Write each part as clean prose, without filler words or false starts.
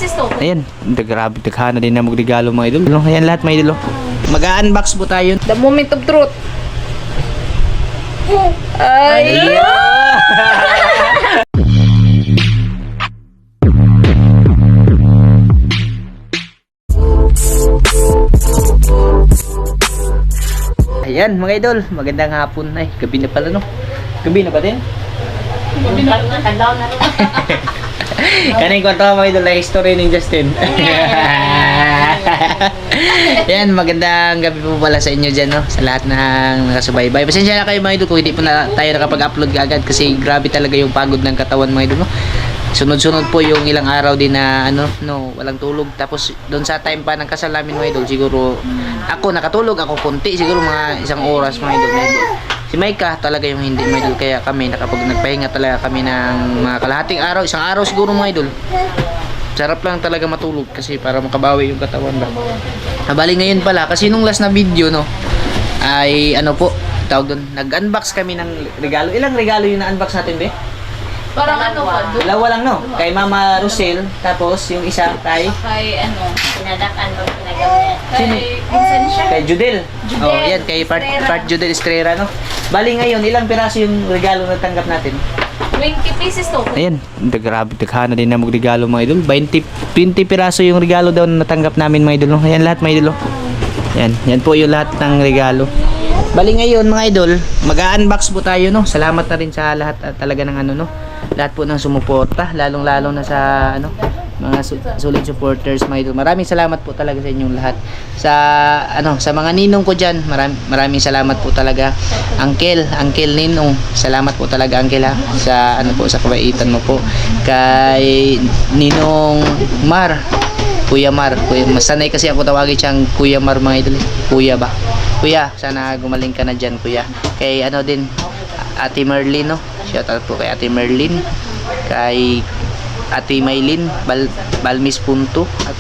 pieces to. Ayan, grabe, daghana din na magregalo mga idol. Ayan lahat mga idol. Mag-unbox po tayo. The moment of truth. Ay! Ayan mga idol, magandang hapon. Ay, gabi na pala no. Gabi na ba din? Gabi na rin. Kandaw na rin. Kaning kwento mga idol na history ni Justin. Yan, magandang gabi po pala sa inyo dyan, no? Sa lahat ng nakasubaybay. Pasensya na kayo mga idol kung hindi po na tayo nakapag-upload agad kasi grabe talaga yung pagod ng katawan mga idol, no? Sunod-sunod po yung ilang araw din na walang tulog. Tapos doon sa time pa ng kasal namin mga idol, siguro ako nakatulog, ako konti, siguro mga isang oras mga idol. Si Maika talaga yung hindi mga idol, kaya kami nagpahinga talaga kami ng mga kalahating araw, isang araw siguro mga idol. Sarap lang talaga matulog kasi para makabawi yung katawan ba. Bali ngayon pala kasi nung last na video no ay tawag doon, nag-unbox kami ng regalo. Ilang regalo yung na-unbox natin be? Parang pa. Dalawa lang no? Kay Mama Rosel, tapos yung isa kay Pinadakan mo pinagamit. Kay Vincent. kay Judel. Judel Oh, yan kay part Judel Estrella no. Bali ngayon ilang piraso yung regalo na tanggap natin? 20 pieces to. Ayan, grabe, daghana din na magregalo mga idol. 20 piraso yung regalo daw na natanggap namin mga idol. Ayan lahat mga idol. Yan po yung lahat ng regalo. Bali ngayon mga idol, mag-unbox po tayo no. Salamat na rin sa lahat talaga ng lahat po ng sumuporta, lalong-lalo na sa mga solid supporters mga idol. Maraming salamat po talaga sa inyong lahat. Sa mga ninong ko diyan, maraming salamat po talaga. Uncle Ninong, salamat po talaga Uncle ha sa sa kabaitan mo po. Kay Ninong Mar, Kuya Mar, masanay kasi ako tawagin siyang Kuya Mar mga idol. Kuya ba? Kuya, sana gumaling ka na diyan Kuya. Kay din Ate Merlin no. Shout out po kay Ate Merlin, kay Ate Maylin Balmis Punto, at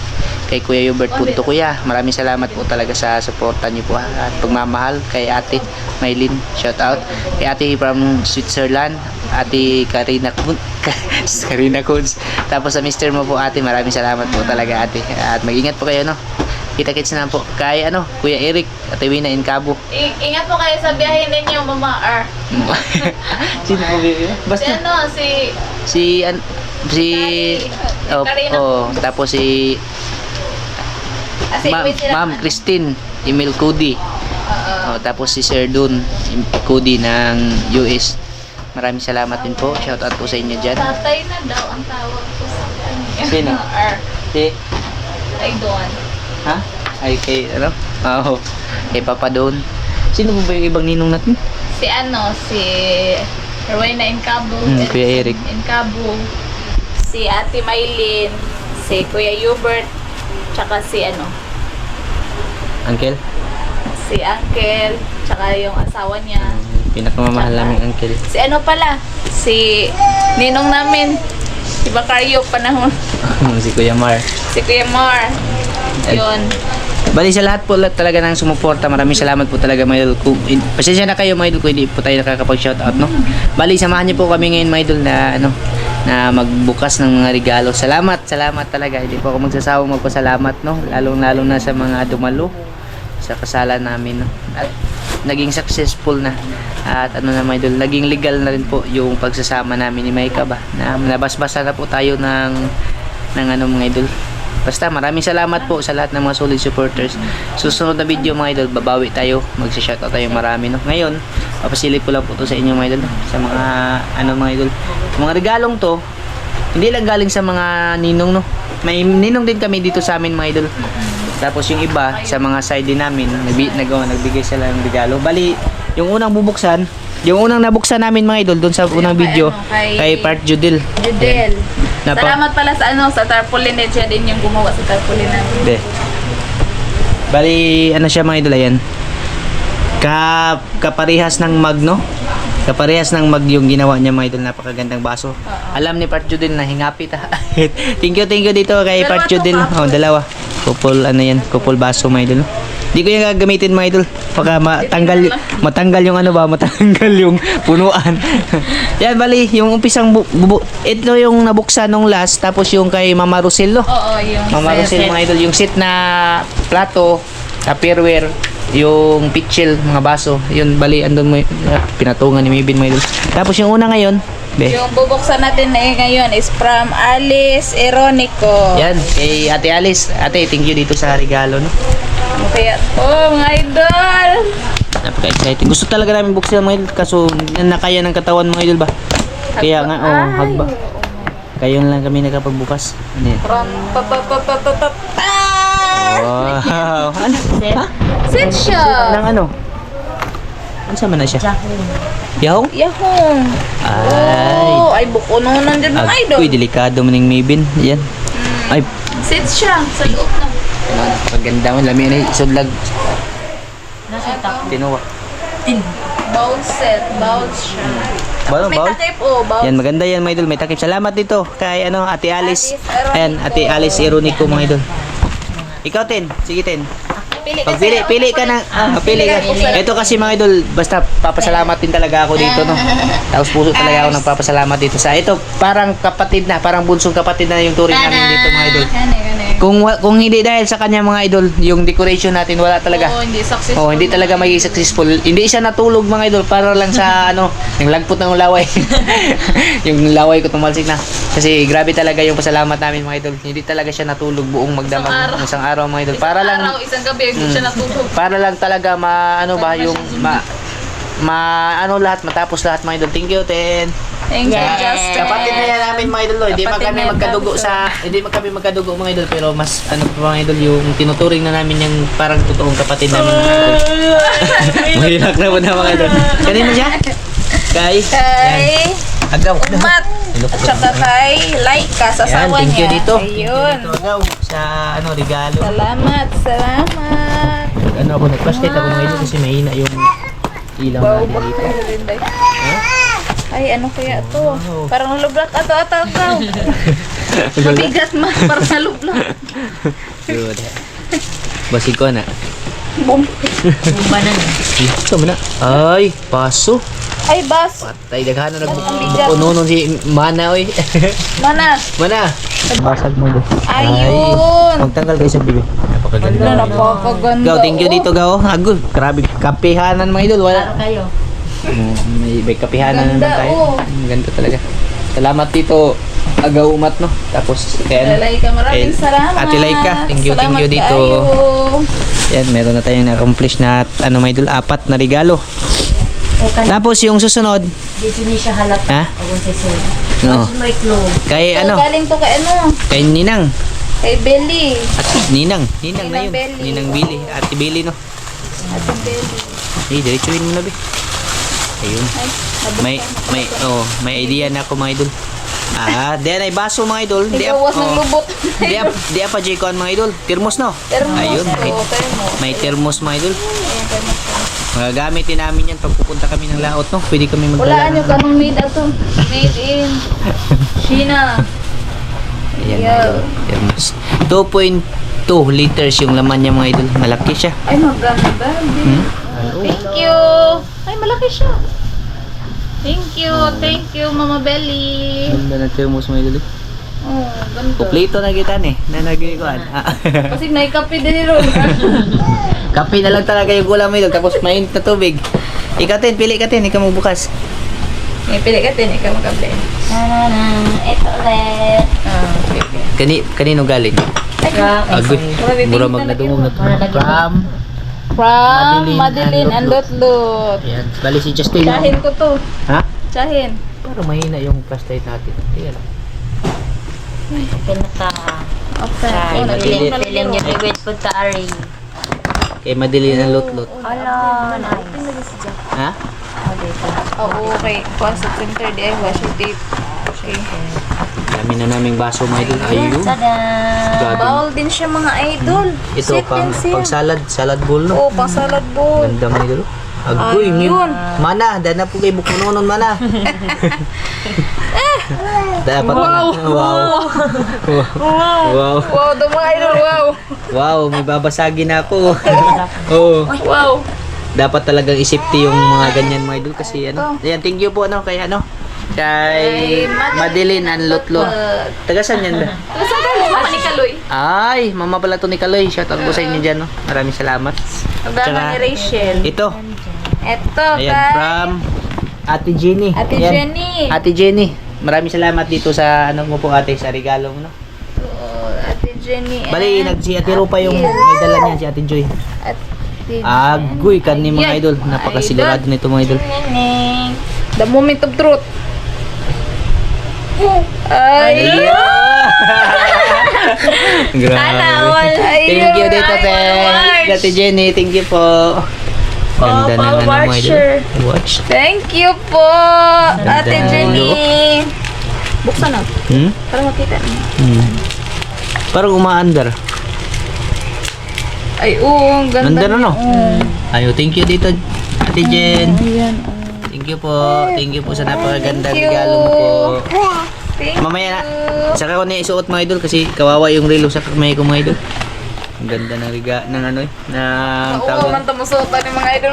kay Kuya Hubert Punto. Kuya, maraming salamat po talaga sa suporta niyo po at pagmamahal. Kay Ate Maylin, shout out. Kay Ate from Switzerland, Ate Karina Kunz. Tapos sa mister mo po ate, maraming salamat po talaga ate. At mag-ingat po kayo no. Kita-kits na po. Kay Kuya Eric, Ate Wina in Cabo. Ingat po kayo sa biyahe ninyo, Mama R. Sino po bibili? Basta si tapos si Ma'am Christine Emil Cody. Tapos si Sir Dun Cody ng US. Maraming salamat din po. Shout out po sa inyo dyan. Tatay na daw ang tawag ko sa kanya. Sino? R. Si Ay, Don. Ha? Ay kay Oo. Kay Papa Don. Sino po ba yung ibang ninong natin? Si Rowena in Cabo. Kuya Eric in Cabo. Si Ate Maylin. Si Kuya Hubert. Tsaka si Uncle? Si Uncle. Tsaka yung asawa niya. Pinakamamahal naming uncle. Si si ninong namin. Si Bacaryo panahon. Si Kuya Mar. Si Kuya Mar. Yun. Bali sa lahat po talaga ng sumuporta, maraming salamat po talaga mga idol. Pasensya na kayo mga idol kung hindi po tayo nakakapag-shoutout no. Bali samahan niyo po kami ngayon mga idol na na magbukas ng mga regalo. Salamat talaga. Hindi po ako magsasawang magpasalamat no, lalong-lalo na sa mga dumalo sa kasalan namin no. At naging successful na. At na mga idol, naging legal na rin po yung pagsasama namin ni Maika ba. Na nabasbasa na po tayo ng mga idol. Basta maraming salamat po sa lahat ng mga solid supporters. Susunod na video mga idol, babawi tayo, magsa-shoutout tayo marami no. Ngayon, papasilip ko lang po to sa inyo mga idol sa mga mga idol. Mga regalong to, hindi lang galing sa mga ninong no. May ninong din kami dito sa amin mga idol. Tapos yung iba sa mga side din namin, nagbigay sila ng regalo. Bali, yung unang nabuksan namin mga idol doon sa unang video kay Part Judel. Salamat pala sa tarpaulin din siya din yung gumawa sa tarpaulin namin. Bali, siya mga idol ayan. Kaparehas ng mag no? Kaparehas ng mag yung ginawa niya mga idol, napakagandang baso. Alam ni Part Judel na hingapit ha. Thank you dito kay Part Judel. Dalawa. Kupol baso mga idol. Di ko yung gagamitin mga idol. Baka matanggal yung ano ba, matanggal yung punuan. Yan, bali, yung umpisang ito yung nabuksan nung last, tapos yung kay Mama Rosel, no? Oo, yung Mama Rosel, mga idol, yung set na plato, tupperware, yung pitchel, mga baso, yun, bali, andun mo, pinatungan ni Mibin, mga idol. Tapos yung una ngayon, Yung bubuksan natin na ngayon is from Alice Eronico. yan, kay Ate Alice. Ate, thank you dito sa regalo, no? Kaya, mga idol! Napaka-exciting. Gusto talaga namin buksan mga idol, kaso nakaya ng katawan mga idol ba? Kaya nga, hagba. Kayo lang kami nakapagbukas. Ano yan? From Wow! Ano? Ha? Sit siya! Nang ano? Ano sama na siya? Yahong? Yahong! Ay, buko nung nandyan mga idol. Uy, delikado man yung Mabin. Yan. Ay, Sit siya sa loob na. paganda mo. Lami na sudlag. Tinuwa. Bowl set. Bowl siya. Bawl, May bawl. takip bowl. Yan, maganda yan mga idol. May takip. Salamat dito kay Ate Alice. Eronico. Ayan, Ate Alice Eronico mga idol. Ikaw, Ten. Sige, Ten. Pili ka ng pili ka. Ito kasi mga idol, basta papasalamat din talaga ako dito, no. Tapos puso talaga ako nagpapasalamat dito sa ito. Parang kapatid na, parang bunsong kapatid na yung turing namin dito mga idol. Kung hindi dahil sa kanya mga idol, yung decoration natin wala talaga. Hindi successful. Hindi talaga magiging successful. Hindi siya natulog mga idol para lang sa yung lagpot ng laway. Yung laway ko tumalsik na. Kasi grabe talaga yung pasalamat namin mga idol. Hindi talaga siya natulog buong magdamag isang araw mga idol. Para lang Isang gabi, hindi siya natulog. para lang talaga lahat matapos lahat mga idol. Thank you, Ten. Thank you, Justin. Kapatid na yan namin mga idol. Hindi man kami magkadugo mga idol, pero mas mga idol yung tinuturing na namin yung parang totoong kapatid namin mga idol. Mahirap na muna mga idol. Kanina siya? Kay Agaw. Umat. At saka kay Laika sa Yan, asawa thank you niya. dito. Ayun. Dito Agaw sa regalo. Salamat. Ako nag-flashlight ako ngayon kasi mahina yung ilaw Wow, natin dito. bakit Ay, ano kaya to? Parang nalublak ato. Mabigat parang nalublak. Good. Basig ko na. Boom. Ito mo na. Ay, paso. Ay, bas. Patay, daghan na bigat. nagpuno si Mana, oy. Mana? Mana. Basag mo doon. Ayun. Magtanggal kayo sa bibi. Napakaganda. Napakaganda. Gaw, thank you dito, Gaw. Agul. Grabe, kapihanan mga idol. Wala. Kayo. May kapihanan naman Ganda, tayo. Ganda talaga. Salamat dito. Agaw umat, no? Tapos, kaya Laika, maraming salamat. Ate Laika, thank you dito. Salamat Yan, meron na tayong na-accomplish na, 4 na regalo. Tapos yung susunod, Dito niya siya halap. ha? Ako sa sir. No. May clue. Kay Galing to kay Kay Ninang. Kay Belly. At Ninang na yun. Belly. Ninang Billy. Ate Billy, no? Ate Belly. Diretsuhin mo na, be. Ayun. May idea na ako, mga idol. Then ay baso, mga idol. Ikawas ng lubot. Di pa J-Con, mga idol. Termos, no? Termos. Ayun. May termos, mga idol. Magagamitin namin yan pag pupunta kami ng laot, no? Pwede kami Walaan magdala. nyo kanong made ato. Made in China. Ayan, Yeah. termos. 2.2 liters yung laman niya, mga idol. Malaki siya. Ay, maganda. Thank you. Ay, malaki siya. Thank you, Mama Belly. Ganda na termos, mga idol. Oh, ganda. Kuplito na kita, na nagikuan. Kasi naikapi din ron. Kape na lang talaga yung gulang mo, idol. Tapos mainit na tubig. Ikaw, Ten. Pili ka, Ten. Ikaw magbukas. Pili ka din, ikaw magkape. Ito ulit. Kanino galing? Agoy. Mura magdadungog na from Madeline and Lutlut. Ayan. Bali si Justin. Tsahin ko to. Ha? Tsahin. Pero mahina yung flashlight natin. Ayan. Pinaka. Okay. Ay, Madeline. Piling niya i-wait po ta Ari. Kay Madeline ang lot-lot. Ala, nice. Ha? Okay. Concept center di ay washi tape. Okay. Dami na naming baso, mga idol. Ayun. Tada! Grabe. Bawal din siya mga idol. Ito, pang salad bowl, no? Oo, pang salad bowl. Ganda, mga idol. Agoy, Ayun. Mana, dana po kay Bukunonon, Mana. Dapat Wow. Wow. Wow. Wow, ito mga idol, wow. Wow, may babasagin ako. Oo. Wow. Dapat talagang i-safety yung mga ganyan mga idol kasi ano. Ayan, thank you po kay kay Madeline and Lotlot. Taga saan yan ba? Saan ka? Mama ni Kaloy. Ay, mama pala to ni Kaloy. Shout out po sa inyo dyan, no. Maraming salamat. Pagdama ni Rachel. Ito. Ito, Ayan, guys. from Ate Jenny. Ate Ayan. Jenny. Ate Jenny. Maraming salamat dito sa ano mo po ate, sa regalo mo, no. Oh, Ate Jenny. Bali, and si Ate Rupa yung may dala niya, si Ate Joy. Ate Agoy, kan ni mga Yan. idol. Napakasigurado nito mga idol. Neneng. The moment of truth. Ay! Grabe. Sana all. Thank you dito, te. Ate Jenny, thank you po. Ganda ng ano mga watcher. idol. Watch. Thank you po, Ganda Ate ng Jenny. Buksan na. Para makita niyo. Parang umaandar. Ay, oo, ang ganda. Nandun ano? Ayo, thank you dito, Ate Jen. Ayan. Thank you po. Thank you po sa napakaganda Thank you. regalo mo po. Thank Mamaya na. you. Saka ko na isuot mga idol kasi kawawa yung relo sa kamay ko mga idol. Ang ganda ng ng ano ng Oo, man tamusutan ng mga idol.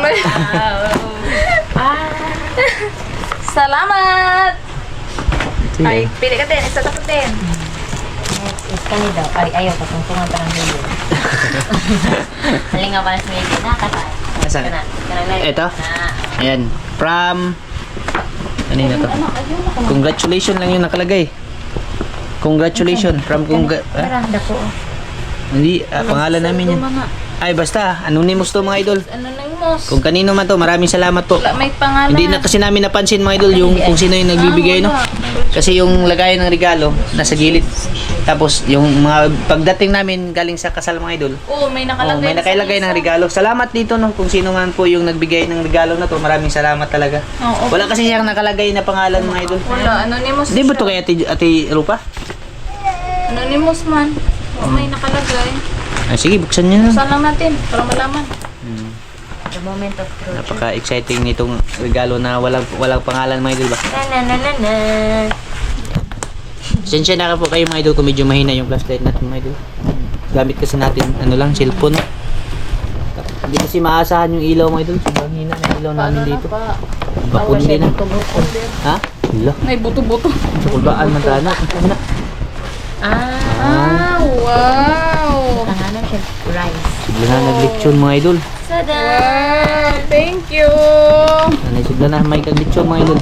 Salamat! Ay, pili ka din. Isa tapos din. Next is kani daw. Ay, ayaw, patungtungan pa ng video. Halinga pa na sa video. Nakakataas. Asan? Kana. Kana na. Ito? Na. Ayan. From ano na to? Congratulations lang yung nakalagay. Congratulations from Parang dako. hindi pangalan namin yan. Ay basta anonymous to mga idol. Ano na yung mos? Kung kanino man to, maraming salamat po. Wala, may pangalan. Hindi na kasi namin napansin mga idol yung kung sino yung nagbibigay, no? Kasi yung lagayan ng regalo nasa gilid. Tapos yung mga pagdating namin galing sa kasal mga idol. Oo, may nakalagay. May nakalagay ng regalo. Salamat dito no kung sino man po yung nagbigay ng regalo na to. Maraming salamat talaga. Oo. Wala kasi siyang nakalagay na pangalan mga idol. Wala, anonymous. Di ba to kay Ate Rupa? Anonymous man. Oo, may nakalagay. Ah, sige, buksan niyo na. Buksan lang natin para malaman. The moment of truth. Napaka-exciting nitong regalo na walang pangalan mga idol ba? Na na na na. Sensya na po kayo mga idol kung medyo mahina yung flashlight natin mga idol. Gamit kasi natin, ano lang, cellphone. Hindi kasi maasahan yung ilaw mga idol. Sobrang hina na ilaw namin dito. Bakun din na. Ha? Hala. May buto-buto. Kulbaan man sana. Ah, wow. Tanganan siya. Rice. Sigla na naglitsyon mga idol. Sada! Wow, thank you. Nanay sigla na may kaglitsyon mga idol.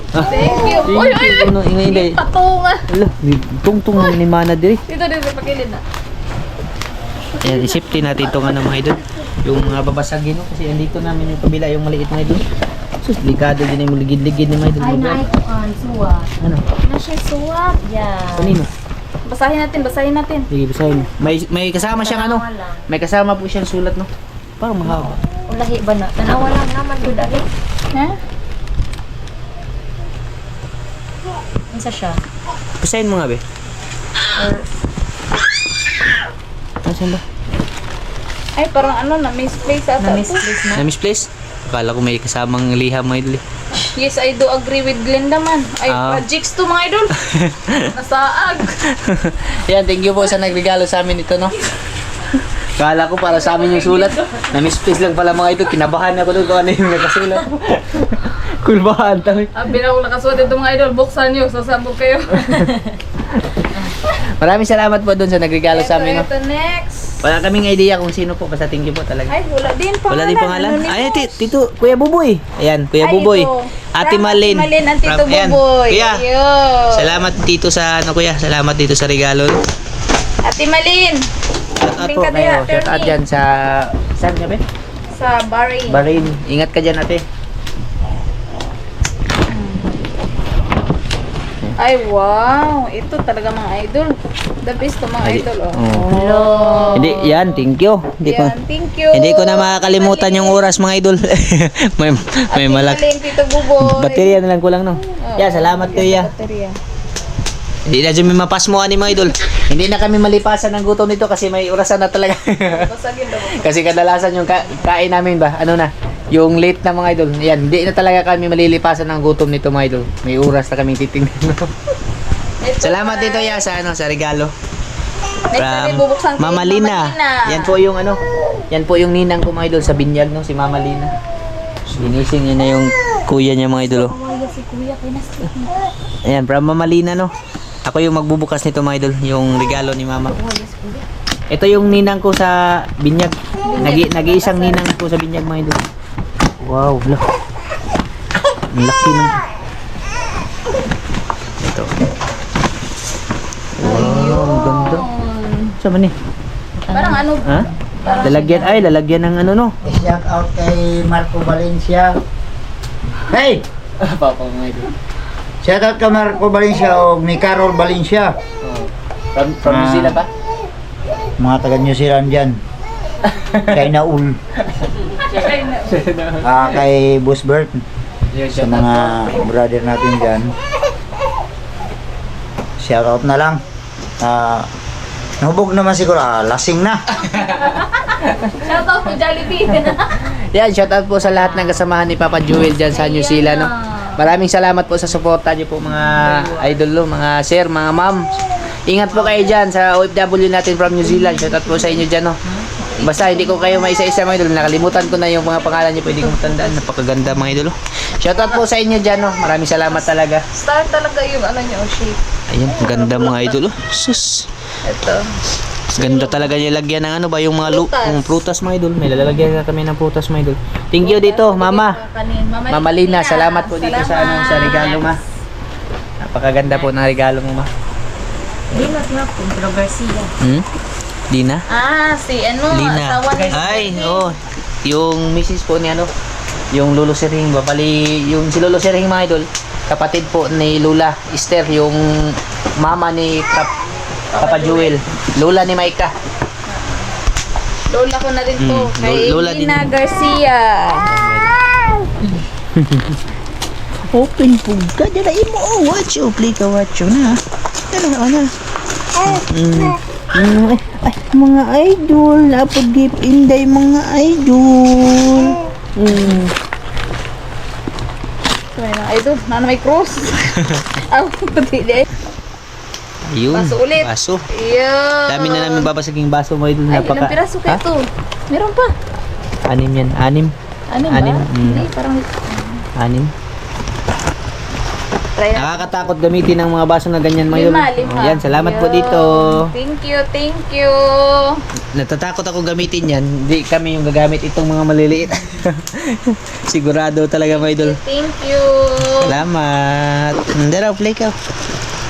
Ah, Thank you. Uy, uy, uy. Ano, ingay. Patunga. Hala, tungtong ni Mana diri. Dito, pagkilid na. Ayan, isipin natin itong ano mga idol. Yung mga babasagin no? Kasi andito namin yung kabila, yung maliit mga idol. Sus, delikado din yung ligid-ligid ni mga idol. Ay, naay ko ang suwat. Ano? Na siya suwat. Yan. Kanino? Basahin natin. Sige, basahin. May kasama siyang ano? Tanawa lang. May kasama po siyang sulat no? Parang mahaba. Ulahi ba na? Tanawa lang naman ko dali. Ha? Isa siya. Basahin mo nga be. Or, Nasaan ba? Ay, parang ano, na-misplace ata. na-misplace na. Na-misplace? Akala ko may kasamang liham mga idol. Yes, I do agree with Glenda man. Ay, Ah. projects to mga idol. Nasaag. Yan, thank you po sa nagregalo sa amin ito, no? Kala ko para sa amin yung sulat. Na-misplace lang pala mga ito. Kinabahan ako doon kung ano yung nakasulat. Kulbahan tayo. Abi na akong nakasuot ito mga idol. Buksan nyo, sasabog kayo. Maraming salamat po doon sa nagregalo sa amin, no? Ito next. Wala kaming idea kung sino po. Basta thank you po talaga. Ay, wala din pangalan. Wala din pangalan. Anonymous. Ay, tito, Kuya Buboy. Ayan, Kuya Ay, Buboy. ito. Ate From Malin. Ate Malin and Tito Ayan. Buboy. Kuya, Ayun. salamat dito sa, ano kuya, salamat dito sa regalo. Ate Malin. Shout out po Tingka kayo. din, Shout out attorney. dyan sa, saan ka ba? Sa Bahrain. Bahrain. Ingat ka dyan ate. Ay, wow. Ito talaga mga idol. The best to mga Ay, idol. Oh. hello. Hindi, yan, thank you. Hindi ko, Yan, thank you. hindi ko na makakalimutan yung oras mga idol. may Ate malak. Malin, Tito Buboy. Baterya na lang kulang no. Oo, Yeah, salamat kuya. baterya. Hindi na dyan may mapas mo ani mga idol. Hindi na kami malipasan ng gutom nito kasi may orasan na talaga. Basagin daw. Kasi kadalasan yung kain namin ba, ano na, Yung late na mga idol. Yan, hindi na talaga kami malilipasan ng gutom nito mga idol. May oras na kaming titingnan. Salamat dito ya sa sa regalo. Next time, bubuksan ko Mama yung Lina. Mama Lina. Yan po yung yan po yung ninang ko mga idol sa binyag no, si Mama Lina. Ginising niya na yung kuya niya mga idol. Si Kuya, kinastik. Ayan, from Mama Lina no. Ako yung magbubukas nito mga idol, yung regalo ni Mama. Ito yung ninang ko sa binyag. Nag-iisang ninang ko sa binyag mga idol. Wow, laki. Ang laki na. Ito. Wow, ang ganda. Saan man eh? Parang ano, Ha? Lalagyan ng ano no? Shout out kay Marco Valencia. Hey! Papa mga idol. Shout out kay Marco Valencia o ni Carol Valencia. From New Zealand pa? Mga taga New Zealand dyan. Kay Naul. Kay Boss Bert. Sa mga brother natin dyan. Shout out na lang. Nahubog naman siguro. Lasing na. shoutout po Jollibee. Yan, shoutout po sa lahat ng kasamahan ni Papa Jewel dyan sa New Zealand. No? Maraming salamat po sa suporta niyo po mga idol, no? Mga sir, mga ma'am. Ingat po kayo dyan sa OFW natin from New Zealand. Shoutout po sa inyo dyan. No? Basta hindi ko kayo maisa-isa mga idol. Nakalimutan ko na yung mga pangalan niyo. Pwede kong tandaan. Napakaganda mga idol. Shoutout po sa inyo dyan. No? Maraming salamat talaga. Star talaga yung ano niya, shape. Ayan, ganda mga idol. Sus. Ito. Ganda talaga niya lagyan ng ano ba yung mga Prutas. yung prutas mga idol. May lalagyan na kami ng prutas mga idol. Thank you dito, Mama. Mama Lina, salamat po dito sa sa regalo ma. Napakaganda po ng regalo mo ma. Di na siya kontrobersiya. Lina? Si ano, Lina. asawa ni Ay, oh. Yung misis po ni ano, yung Lolo Sering, bali yung si Lolo Sering mga idol, kapatid po ni Lula Esther, yung mama ni Papa Jewel, Lola ni Maika. Lola ko na rin to. Kay Lola din. Lina Garcia. Open po ka, dalain mo. Oh, watch you, play ka, watch you na. Ano. Ay, mga idol, napag-gift inday mga idol. Ito, na may cross. Pati di. Ayun, Baso ulit. baso. Yun. Dami na namin babasaging baso mga idol. Ay, ilang piraso kayo Ha? to? Meron pa. 6 yan, 6. Ano ba? Anim, Hindi, parang 6. try na. Nakakatakot gamitin ng mga baso na ganyan mga idol. Lima. Oh, yan, salamat po Yun. dito. Thank you. Natatakot ako gamitin yan. Hindi kami yung gagamit itong mga maliliit. Sigurado talaga mga idol. Thank you. Salamat. Dara, play ka.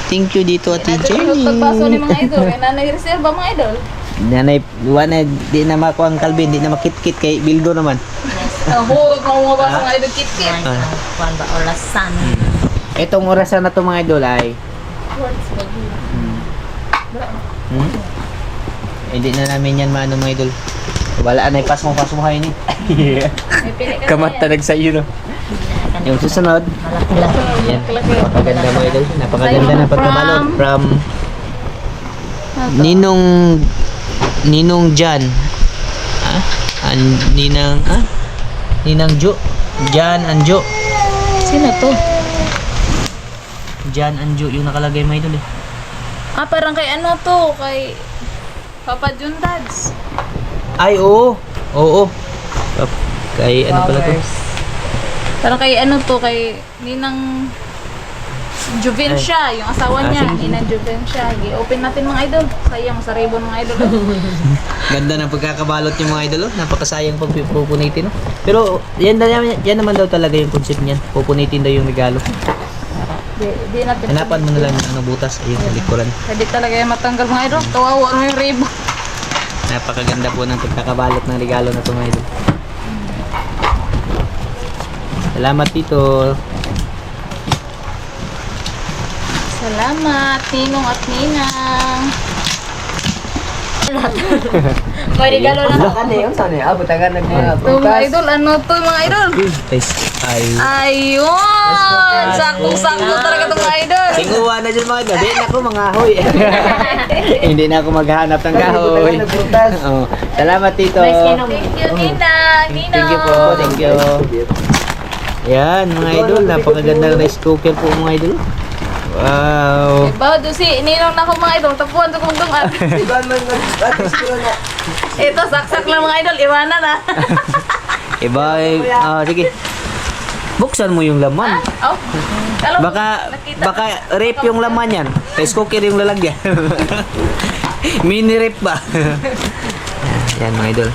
Thank you dito Ate Jenny. Pagbaso ni mga idol. Kaya nanay-reserve ba mga idol? Nanay, na di na makuha ang Calvin, di na makit-kit kay Bildo naman. Nahurot mga baso mga idol kit-kit. Kuan ba orasan. Itong orasan na to mga idol ay hindi na namin yan maano mga idol. Wala na pasmo kayo ni. May pili kasi Kamata nagsayo no. Yung susunod, Malaki-laki. yan. Napakaganda mga idol. Napakaganda na pagkabalot from Ninong Jan. Ninang Jo. Jan Anjo. Sino to? Jan Anjo yung nakalagay mga idol eh. Parang kay ano to? Kay Papa Jun Dads. Ay, oo. Oo. Kay ano pala to? Parang kay ano to? Kay Ninang Juvencia, yung asawa niya. sige. Ninang Juvencia. I-open natin mga idol. Sayang sa ribbon mga idol. Ganda ng pagkakabalot yung mga idol. Oh. Napakasayang pag pupunitin. Oh. Pero yan naman daw talaga yung concept niyan. Pupunitin daw yung regalo. Di natin. Hanapan mo na lang yung butas. Ayun, sa likuran. Pwede talaga yung matanggal mga idol. Kawawa ano yung ribbon. Napakaganda po ng pagkakabalot ng regalo na ito mga idol. Salamat dito. Salamat, Ninong at Ninang. May regalo na. Ano yun? Saan yun? Butagan Ito mga idol, ano to mga idol? Ayun! Saktong-sakto talaga itong mga idol. Singuha na dyan mga idol. Di na ako mga hoy. Hindi na ako maghanap ng kahoy. Oh, salamat dito. Thank you, Ninang. Nina. Thank you po, thank you. Yan, mga idol, napakaganda ng rice cooker po mga idol. Wow. Diba, doon si ninong na ako mga idol, tapuan sa kong dungan. Ito, saksak lang mga idol, iwanan na. Iba, sige. Buksan mo yung laman. Oh, alam mo, Baka, nakita baka rip yung laman yan. Rice cooker yung lalagyan. Mini rip ba? Yan mga idol.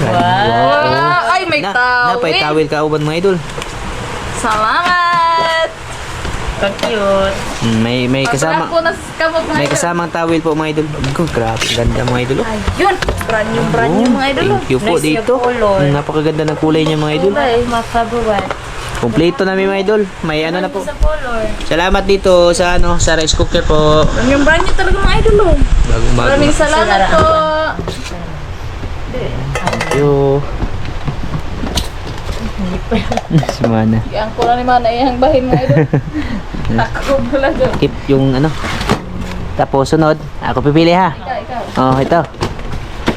Wow. Ay, may tawil. Napay tawil ka uban mga idol. Salamat. Cute. May kasama. Pagkakas po na kamot mga May idol. kasamang tawil po mga idol. Oh, grabe, ganda mga idol. Ayun, brand new mga idol. Thank you po Nice dito. yung color. Napakaganda ng kulay niya mga idol. Kulay, my favorite. Kompleto na mga idol. May ano na po. Sa color. Salamat dito sa sa rice cooker po. Brand new talaga mga idol. Oh. Bagong bago. Maraming salamat po. Thank you. Sumana. Yang kulang ni mana yang bahin mga idol. Ako pala doon. Keep yung Tapos sunod, ako pipili ha. Ikaw. Oh, ito.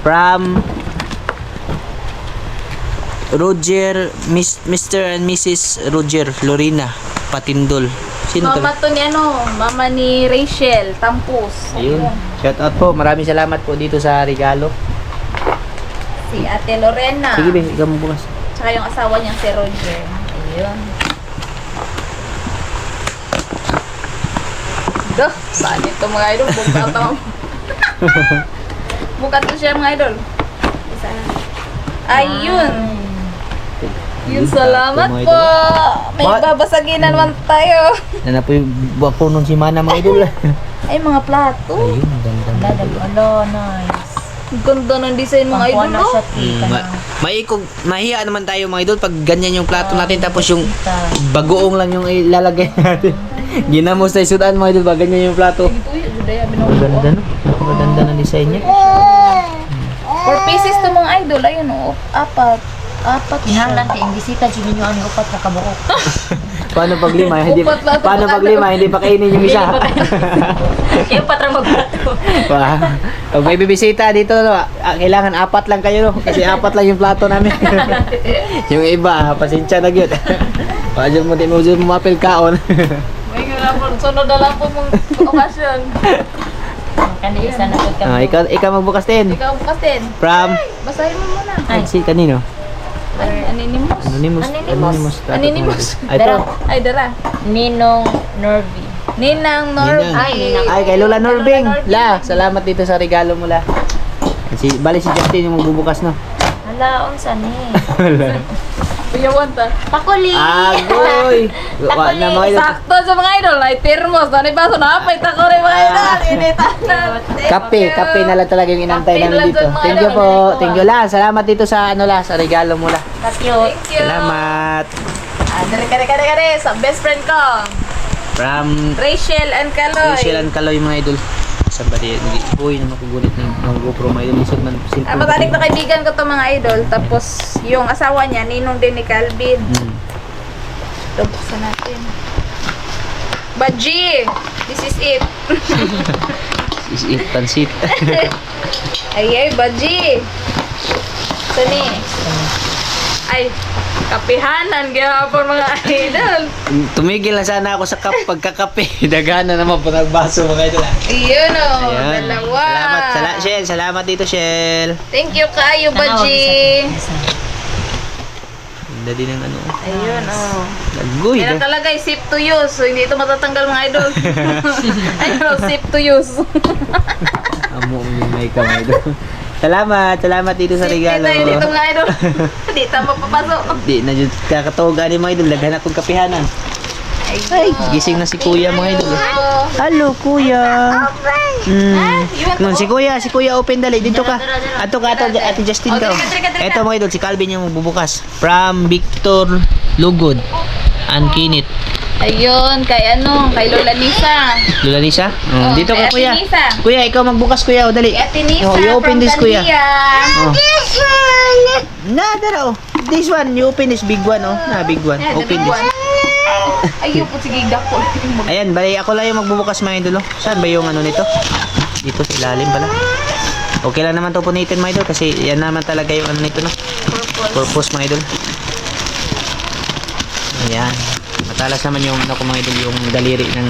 From Roger, Mr. and Mrs. Roger Lorena Patindol. Sino to? Mama to ni mama ni Rachel Tampus. Ayun. Shout out po. Maraming salamat po dito sa regalo. Si Ate Lorena. Sige, be, ikaw mo bukas. Tsaka yung asawa niya si Roger. Ayun. Duh, saan ito mga idol? Buka ito. Buka ito siya mga idol. Isa na. Ayun. Yun, salamat Mga po. idol. May Bakit? babasagin na naman tayo. Yan na po yung buwako nung si Mana mga idol. Ay, mga plato. Ayun, ganda. Nice. Ang ganda ng design mga idol. Pangkuha na No? siya, tita. Mahiya naman tayo mga idol pag ganyan yung plato natin tapos yung bagoong lang yung ilalagay natin. Ginamos tayo sudan mga idol ba ganyan yung plato. Ito yun, Judea, Maganda no? Maganda ng design niya. 4 pieces to mga idol. Ayun, apat. Apat siya. Inang lang, imbisita, dyan nyo ang upat na kabuok. Paano pag lima? Hindi, Upat plato, paano pag lima? Hindi pa kainin yung isa. Yung patrang magplato. Pag may bibisita dito, kailangan apat lang kayo. No? Kasi apat lang yung plato namin. Yung iba, pasensya na yun. Pwede mo din mo mapil kaon. May nga sunod na lang po mong okasyon. Kani isa na po kami. Ikaw magbukas din. Ikaw bukas din. From Basahin mo muna. si kanino? Anonymous. Anonymous. Anonymous. Ay, ito. Ay, dara. Ninong Nervy. Ninang Norby. Ninang. Ay, Ninang. Ay, kay Lola Norbing. La, salamat dito sa regalo mo la. Bali si Justin yung magbubukas no. Hala, unsa ni? Piyawan ta. Pakuli. Agoy. Wa na mga idol. Sakto sa mga idol. Ay, termos. Ano ba? So, napay ta ko rin mga idol. Initan na. Kape na lang talaga yung inantay Kape namin lang dito. dun, mga Thank you idol. po. Thank you la. Salamat dito sa sa regalo mo la. Cute. Thank you. Salamat. Dere. Sa best friend ko. From Rachel and Kaloy. Rachel and Kaloy mga idol. Sabadi, uy na makugulit ng GoPro mga idol. Isod man Ah, cellphone. matalik na kaibigan ko to mga idol. Tapos, yung asawa niya, ninong din ni Calvin. Ito, buksan natin. Baji! This is it. Is it pansit? Ay, Baji! Sani? Ay, kapihanan. Gihapon mga idol. Tumigil na sana ako sa pagkakape. Dagana naman po nagbaso mga idol. Iyon o, Ayan. dalawa. Salamat, Shell. Salamat dito, Shell. Thank you kayo, Baji. Ganda din ang Ayun o. Lagoy. Kaya talaga, safe to use. So, hindi ito matatanggal mga idol. Ayun o, safe to use. Amo yung may mga idol. Salamat dito sa regalo. Safe dito mga idol. Hindi tayo mapapasok. Di na dyan kakatugan ni mga idol. Laghan akong kapihanan. Ay, gising na si Kuya mga idol. Hello, Kuya. Si Kuya open dali. Dito ka. Ato Ate Justin ka. Ito mga idol, si Calvin yung bubukas. From Victor Lugod. Ankinit. Ayun, kay Lola Lisa. Lola Lisa? Oh, Dito ka, kay Ate Kuya. Lisa. Kuya, ikaw magbukas, Kuya. O, dali. Ate Nisa Oh, you open from this, Kuya. Gandia. Oh. Dara, oh. This one, you open this big one, oh. Big one. Yeah, the Open big this. one. Ayun po, sige, dako. Ayan, bali ako lang yung magbubukas mga idol. Oh. Saan ba yung nito? Dito sa ilalim pala. Okay lang naman to punitin mga idol kasi yan naman talaga yung ano nito no. Purpose mga idol. Ayan. Matalas naman yung ano ko mga idol, yung daliri ng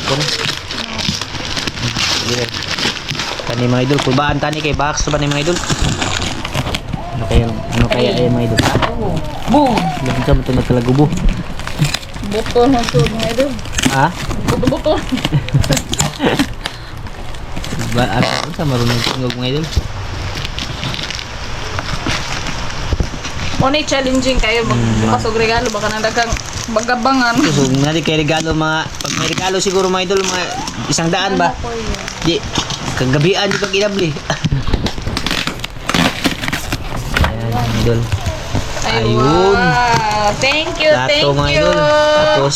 kung tani mga idol, kubaan tani kay box ba ni mga idol? Ano kaya ay mga idol? Boom! Lahat sa mga talaga gubo. Buto ng tubig mga idol. Ha? Buto. Ba ano sa marunong tingog mga idol? Muna challenging kayo magbukas og regalo baka nang dagang bagabangan. So, nadi kay regalo mga pag may regalo siguro mga idol mga 100 ba? Di kagabian di pag inabli. Ayan, mga idol. Ayun. Wow. Thank you, thank Plato mga you. idol. Tapos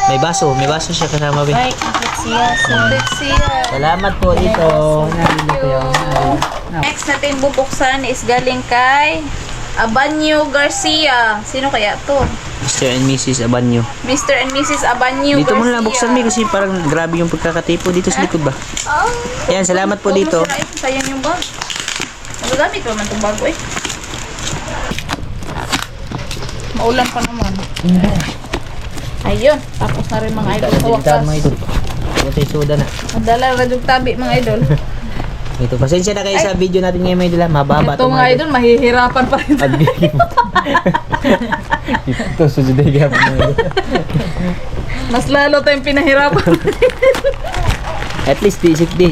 may baso siya kasama ba? Ay, kompleksiya. Alexia. Salamat po dito. Next natin bubuksan is galing kay Abanyo Garcia. Sino kaya to? Mr. and Mrs. Abanyo. Mr. and Mrs. Abanyo Dito Garcia. mo na buksan mi kasi parang grabe yung pagkakatipo dito sa likod ba? Ayan, salamat po Huwag mo dito. sirain, sayang yung bag. Magagamit pa man itong bago eh. Maulan pa naman. Ayun, tapos na rin mga idol sa wakas. Mga idol. Ito yung soda na. Madala na yung tabi mga idol. Ito, pasensya na kayo sa video natin ngayon mga idol. Mababa Ito mga idol, mahihirapan pa rin. Ito, susunod ay gapon mga idol. Mas lalo tayong pinahirapan. At least,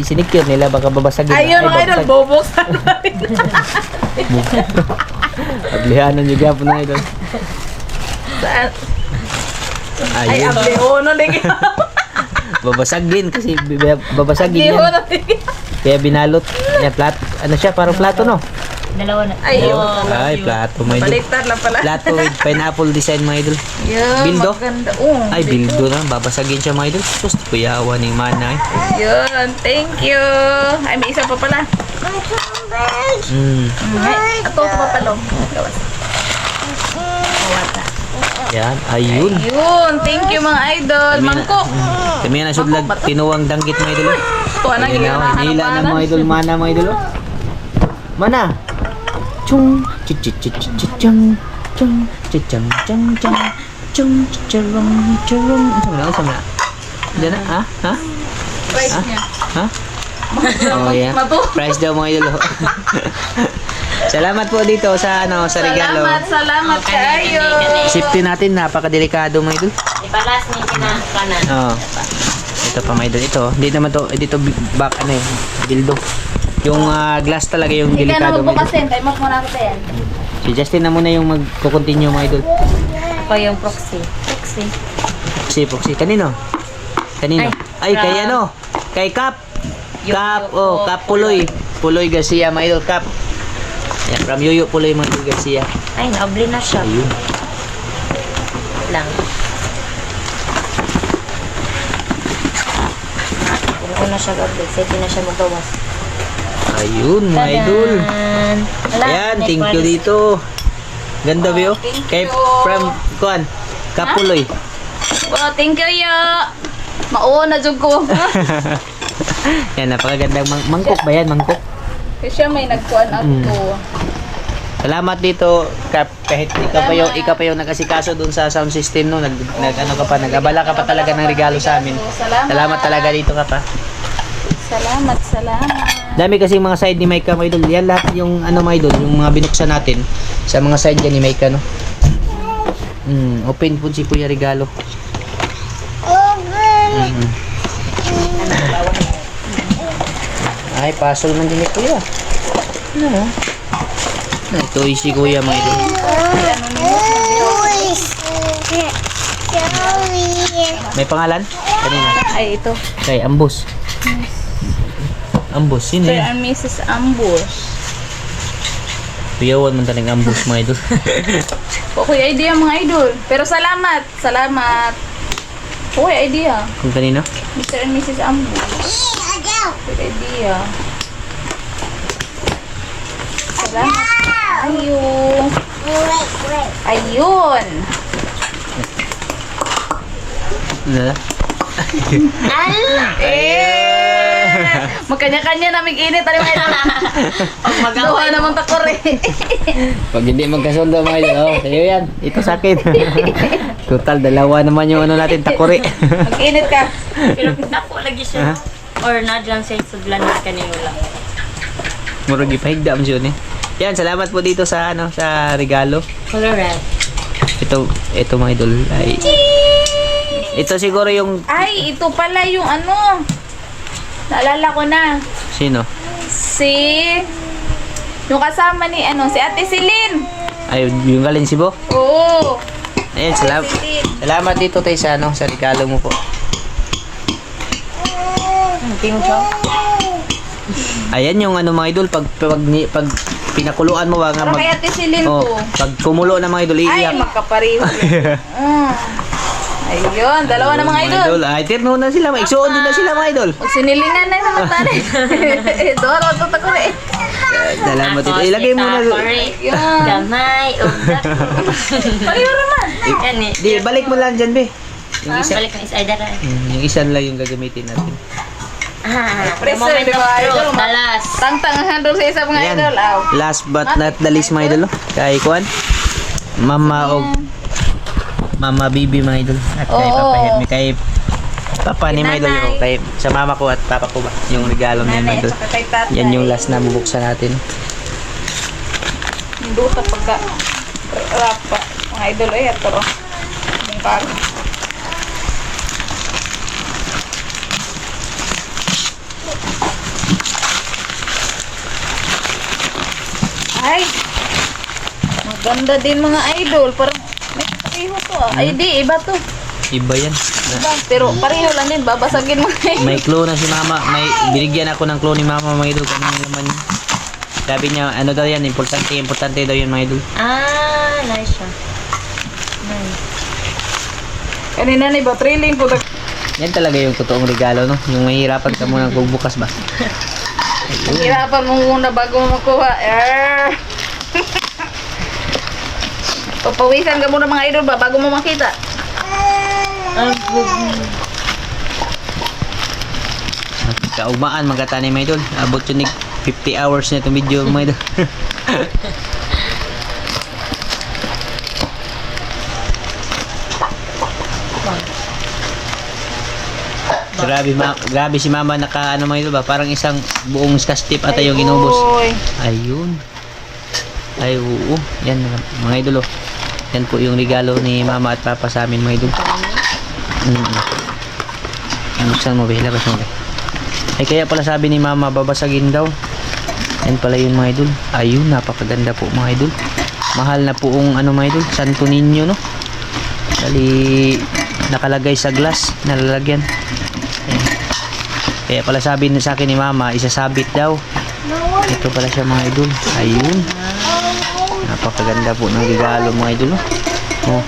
sinicure nila. Baka babasagin. Ayun mga idol, bubuksan pa rin. Paglihanan yung gapon mga idol. Saan? Ay, Ayun. ablehono lagi. Babasagin kasi babasagin yan. Ablehono lagi. Kaya binalot. Yan, ano siya, parang plato no? Dalawa na. Ayun. Ay, plato mga idol. Baliktad lang pala. Plato with pineapple design mga idol. Yun, Bildo? maganda. Ay, bildo na. Babasagin siya mga idol. Sus, kuyawa ng mana eh. Yun, thank you. Ay, may isa pa pala. Ay, ito pa pala. Gawas. Kawata. Yan, ayun. Yun, thank you mga idol. Mangkok. Kami na sudlag, tinuwang danggit mga idol. Ito, anang Ayun na, ginawahan ng hinila ng mana. mga idol, mana mga idol. oh. Mana? Chung, chichichichichang, chung, chichang, chang, chang, chung, chicharong, chicharong. Ano na? Diyan na, ha? Ha? Price niya. Ha? Oh, yeah. Mato. Price daw mga idol. oh. Salamat po dito sa sa regalo. Salamat kayo. Safety natin, napakadelikado mga idol. Ipalas ni kinakanan. Oo. Ito pa mga idol. Ito, hindi naman to, dito back dildo. Yung glass talaga yung Hindi ka na delikado mga idol. magbukasin. Time off muna ako yan. Si Justin na muna yung magko-continue mga idol. Ako yung proxy. Proxy. Kanino? Ay, kay ano? Kay Cap. Cap, Cap Puloy. Puloy Garcia mga idol, Cap. Yan, from Yuyo Puloy mga idol Garcia. Ay, naobli na siya. Ayun. Lang. Kung na siya gabi, sige na siya magawas. Ayun mga idol. Tadan! Wala, Ayan, may thank you kwalis. dito. Ganda ba yun? Thank Kay you. from Kuan, Kapuloy. Well, thank you ya. Mauna jud ko. Yan, napakagandang mangkok ba yan? Mangkok. Kasi may nagkuan ako. Salamat dito, Kap. Kahit ikaw pa yung nag-asikaso doon sa sound system no, nag-abala ka pa talaga ng regalo sa amin. Salamat talaga dito ka pa. Salamat. Dami kasi mga side ni Micah, mga idol. Yan lahat yung mga idol, yung mga binuksan natin sa mga side ni Micah, no. Open po si Kuya regalo. Ay, puzzle man din ni Kuya. Ano? Ito si Kuya mga idol. May pangalan? Kanina. Ay, ito. Kay Ambos. Ambos, sino Sir yun? and Mrs. Ambush. Kuyawan man talang Ambos mga idol. Okay idea mga idol. Pero salamat. Okay idea. Kung kanina? Mr. and Mrs. Ambush. Good idea. Salamat. Ayun. Ano? Eh! Magkanya-kanya naming init. Ano mga idol? Pag Duha mag-away. naman takore. Pag hindi magkasundo mga idol, oh, sa'yo yan. Ito sa akin. Total, dalawa naman yung ano natin, takuri. Mag-init ka. Pero dako lagi siya. Or na dyan sa sudlan na kanino lang. Murag ipahigda mo siya eh. Yan, salamat po dito sa ano sa regalo. Color red. Ito mga idol ay ito siguro yung Ay, ito pala yung ano. Naalala ko na. sino? Si... Yung kasama ni ano, si Ate Celine. Ay, yung galing si Bo. Oo. Ayan, salamat dito tayo sa ano, sa regalo mo po. Tingin siya. Ayan yung ano mga idol, pag pinakuluan mo, wag nga Para kay Ate Celine oh, ko. pag kumulo na mga idol, Ay, iiyak. magkapariho. Ayun, dalawa na mga idol. Ay, tirno na sila, igsuon din na sila mga idol. Pag sinilingan na yung mga tanay. Doro, ito takore. Salamat dito. Ilagay mo na. Yun. Gamay, ugdak. Pareho naman. Yan eh. Di, balik mo lang dyan, be. Yung isa. Balik ng isa dara. Yung isa lang yung gagamitin natin. The Present, moment di of ba, idol? truth. Dalas. Tang-tang handle sa isa mga Ayan. idol. Aw. Last but not the least mga idol. Oh. Kay Kuan. Mama og Mama Bibi mga idol. At kay Oo. Papa Hermi. Kay Papa ni mga idol. Nanay. Oh, kay sa mama ko at papa ko ba. Yung regalo niya mga Nanay, idol. saka kay tatay. Yan yung last na bubuksan natin. Yung duta pagka rapa. Mga idol ay ito ro. Yung karo. Ay! Maganda din mga idol. Parang may pareho to ah. Ay di, iba to. Iba yan. Iba. Pero pareho lang din. Babasagin mo na May clue na si mama. May binigyan ako ng clue ni mama mga idol. Kanang naman yun. Sabi niya, ano daw yan, importante daw yun mga idol. Ah, nice siya. Nice. Kanina ni ba? Trailing po. Yan talaga yung totoong regalo, no? Yung mahirapan ka muna magbukas ba? Hirapan mo muna bago mo makuha. Papawisan ka muna mga idol ba bago mo makita. Kaumaan magkatani mga idol. Abot yun ni 50 hours na itong video mga idol. Grabe si mama naka ano mga idol ba? Parang isang buong scotch tape ata yung inubos. Uy. Ayun. Ay, oo. Yan mga idol oh. Yan po yung regalo ni mama at papa sa amin mga idol. Buksan mo ba? Ilabas mo ba? Ay kaya pala sabi ni mama babasagin daw. Yan pala yun mga idol. Ayun, napakaganda po mga idol. Mahal na po ang ano mga idol. Santo Niño no. Dali nakalagay sa glass na lalagyan. Ayan. Kaya pala sabi sa akin ni mama isasabit daw. Ito pala siya mga idol. Ayun. Napakaganda po ng regalo mga idol. Oh.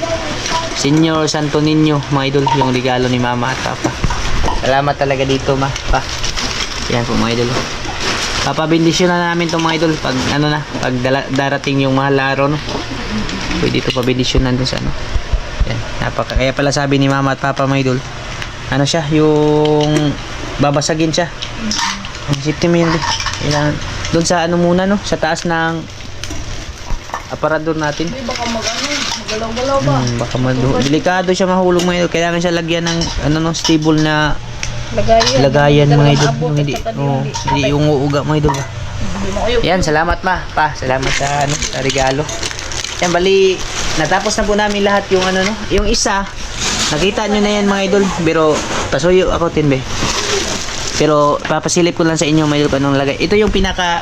Senior Santo Niño mga idol. Yung regalo ni mama at papa. Salamat talaga dito ma. Pa. Yan po mga idol. Papabindisyon na namin itong mga idol pag ano na, pag darating yung mahal na araw no. Pwede ito pabindisyonan dun sa ano. Yan. Kaya pala sabi ni mama at papa mga idol. Ano siya, yung babasagin siya. Isipin mo yun din. Kailangan doon sa ano muna no, sa taas ng aparador natin. Baka magalaw-galaw ba? Baka delikado siya mahulog mga idol. Kailangan siya lagyan ng ano no, stable na lagayan mga idol. Yung hindi yung uuga mga idol. Yan, salamat ma. Pa, salamat sa ano, sa regalo. Yan bali natapos na po namin lahat yung ano no, yung isa. Nakita nyo na yan mga idol. Pero pasuyo ako tinbe. Pero papasilip ko lang sa inyo mga idol anong lagay. Ito yung pinaka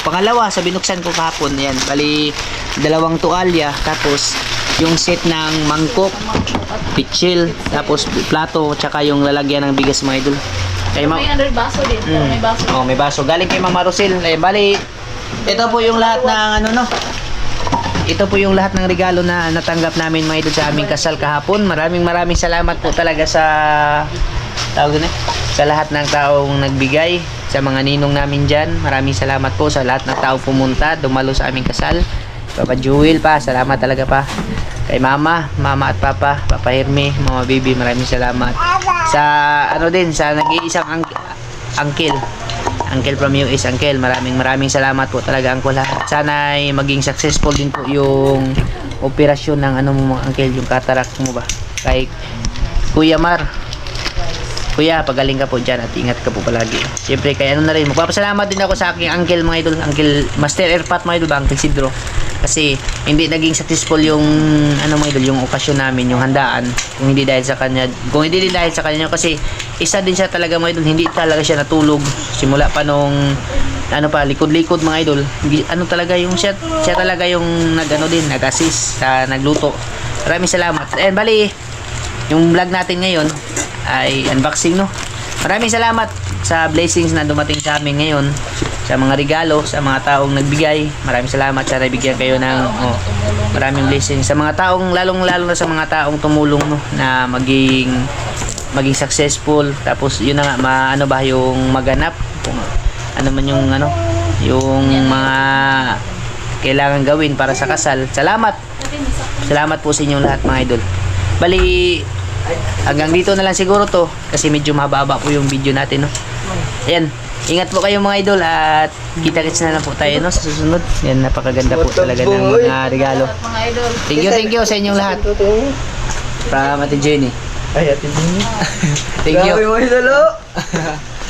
pangalawa sa binuksan ko kahapon. Yan, bali dalawang tuwalya tapos yung set ng mangkok, pitchil, tapos plato, tsaka yung lalagyan ng bigas mga idol. Kay May under baso din. May baso. Oh, may baso. Galing kay Mama Rosel. Bali, ito po yung lahat ng ano no. Ito po yung lahat ng regalo na natanggap namin mga idol sa aming kasal kahapon. Maraming salamat po talaga sa tawag din sa lahat ng taong nagbigay, sa mga ninong namin dyan. Maraming salamat po sa lahat ng taong pumunta, dumalo sa aming kasal. Papa Jewel pa, salamat talaga pa. Kay Mama at Papa Hermi, Mama Bibi, maraming salamat. Sa ano din, sa nag-iisang Uncle. Uncle from US, Uncle. Maraming salamat po talaga, Uncle, ha. Sana ay maging successful din po yung operasyon ng ano mo, Uncle, yung cataract mo ba. Kay Kuya Mar. Kuya, pagaling ka po dyan at ingat ka po palagi. Siyempre, kaya ano na rin, magpapasalamat din ako sa aking uncle, mga idol. Uncle Master Airpat, mga idol ba? Uncle Sidro. Kasi, hindi naging successful yung, ano mga idol, yung okasyon namin, yung handaan. Kung hindi dahil sa kanya. Kung hindi din dahil sa kanya, kasi, isa din siya talaga, mga idol. Hindi talaga siya natulog. Simula pa nung, ano pa, likod-likod, mga idol. Ano talaga yung, siya talaga yung nag-ano din, nag-assist, nagluto. Maraming salamat. And bali, yung vlog natin ngayon, ay unboxing, no. Maraming salamat sa blessings na dumating sa amin ngayon, sa mga regalo, sa mga taong nagbigay. Maraming salamat sa nabigyan kayo ng maraming blessings sa mga taong, lalong na sa mga taong tumulong, no, na maging successful. Tapos yun na nga, ano ba yung maganap, kung ano man yung yung mga kailangan gawin para sa kasal. Salamat po sa inyong lahat, mga idol. Bali, hanggang dito na lang siguro to kasi medyo mahaba po yung video natin, no. Ayan, ingat po kayo, mga idol, at kita-kits na lang po tayo, no, sa susunod. Yan, napakaganda po talaga ng mga regalo. Mga idol. Thank you sa inyong lahat. From Ate Jenny. Ay, Ate Jenny. Thank you. Grabe, mga idol, oh.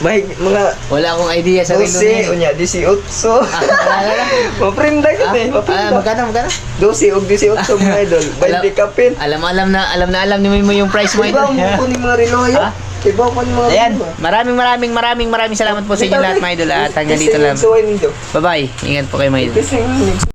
May mga Wala akong idea sa window Dosi, na yun. unya, 18. Maprinda ka eh, maprinda. Magkano? 12 o 18 mga idol. 20 kapin. Alam ni mo yung price mo, Iba idol. mo po ni mga relo Ha? Iba po ni mga Ayan, relo. maraming salamat po sa inyo lahat, mga idol, at hanggang dito lang. Bye-bye. Ingat po kayo, mga idol. Kasi